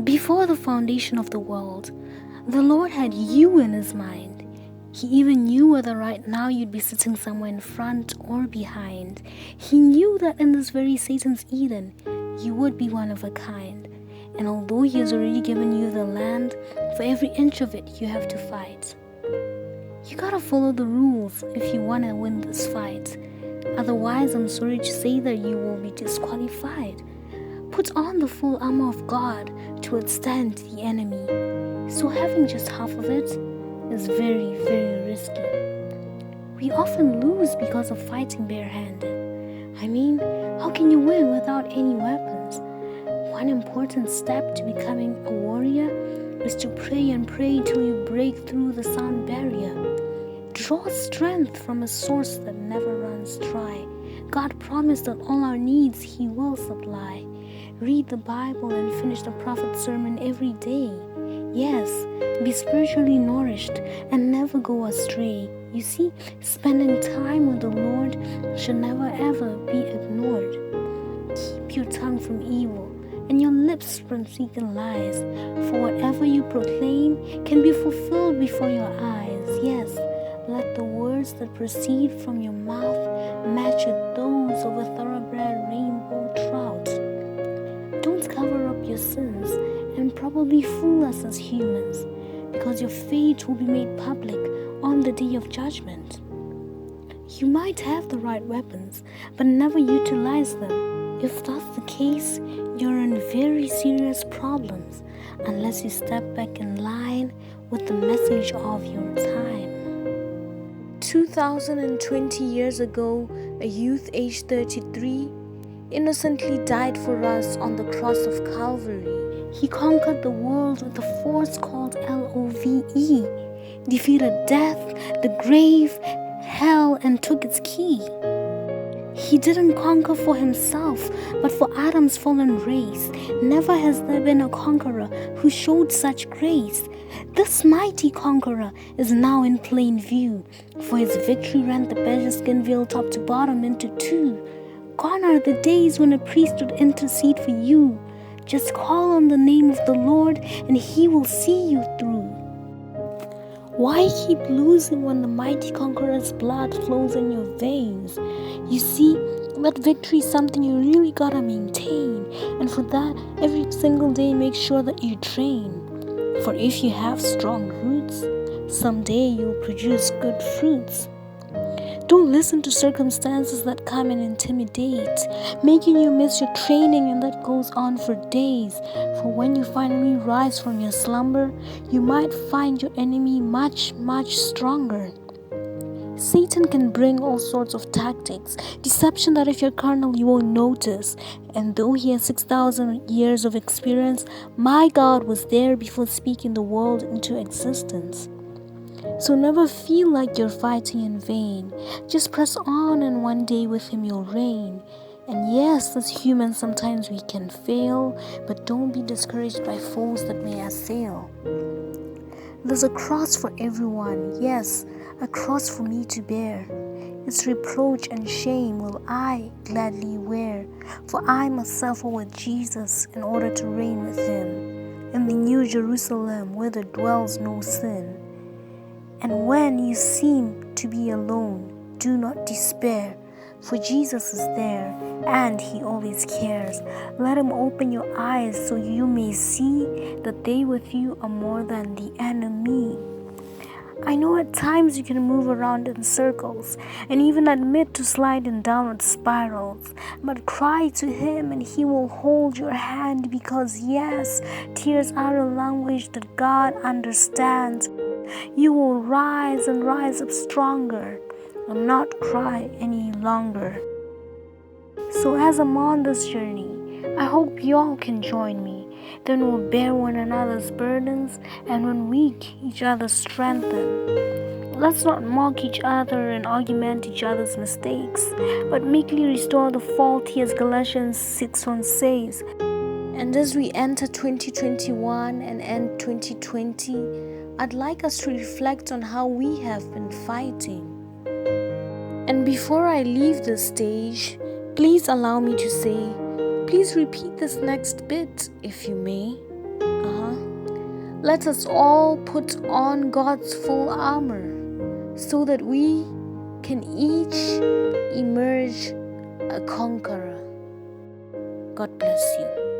Before the foundation of the world, the Lord had you in His mind. He even knew whether right now you'd be sitting somewhere in front or behind. He knew that in this very Satan's Eden, you would be one of a kind. And although He has already given you the land, for every inch of it, you have to fight. You gotta follow the rules if you want to win this fight. Otherwise, I'm sorry to say that you will be disqualified. Put on the full armor of God to withstand the enemy. So having just half of it is very, very risky. We often lose because of fighting barehanded. I mean, how can you win without any weapons? One important step to becoming a warrior is to pray and pray till you break through the sound barrier. Draw strength from a source that never runs dry. God promised that all our needs He will supply. Read the Bible and finish the prophet's sermon every day. Yes, be spiritually nourished and never go astray. You see, spending time with the Lord should never ever be ignored. Keep your tongue from evil and your lips from speaking lies, for whatever you proclaim can be fulfilled before your eyes. Yes, let the words that proceed from your mouth match with those of a thoroughbred rainbow trout. Don't cover up your sins and probably fool us as humans, because your fate will be made public on the day of judgment. You might have the right weapons, but never utilize them. If that's the case, you're in very serious problems unless you step back in line with the message of your time. 2020 years ago, a youth aged 33 innocently died for us on the cross of Calvary. He conquered the world with a force called LOVE, defeated death, the grave, hell, and took its key. He didn't conquer for himself, but for Adam's fallen race. Never has there been a conqueror who showed such grace. This mighty conqueror is now in plain view, for his victory rent the bearskin veil top to bottom into two. Gone are the days when a priest would intercede for you. Just call on the name of the Lord and He will see you through. Why keep losing when the mighty conqueror's blood flows in your veins? You see, that victory is something you really gotta maintain. And for that, every single day make sure that you train. For if you have strong roots, someday you'll produce good fruits. Don't listen to circumstances that come and intimidate, making you miss your training, and that goes on for days. For when you finally rise from your slumber, you might find your enemy much, much stronger. Satan can bring all sorts of tactics, deception that if you're carnal you won't notice. And though he has 6,000 years of experience, my God was there before speaking the world into existence. So never feel like you're fighting in vain. Just press on, and one day with Him you'll reign. And yes, as humans sometimes we can fail, but don't be discouraged by foes that may assail. There's a cross for everyone, yes, a cross for me to bear. Its reproach and shame will I gladly wear, for I must suffer with Jesus in order to reign with Him in the New Jerusalem where there dwells no sin. And when you seem to be alone, do not despair, for Jesus is there and He always cares. Let Him open your eyes so you may see that they with you are more than the enemy. I know at times you can move around in circles and even admit to slide in downward spirals, but cry to Him and He will hold your hand, because yes, tears are a language that God understands. You will rise and rise up stronger and not cry any longer. So as I'm on this journey, I hope you all can join me. Then we'll bear one another's burdens, and when weak, each other strengthen. Let's not mock each other and argument each other's mistakes, but meekly restore the faulty, as Galatians 6:1 says. And as we enter 2021 and end 2020, I'd like us to reflect on how we have been fighting. And before I leave this stage, please allow me to say, please repeat this next bit if you may. Let us all put on God's full armor so that we can each emerge a conqueror. God bless you.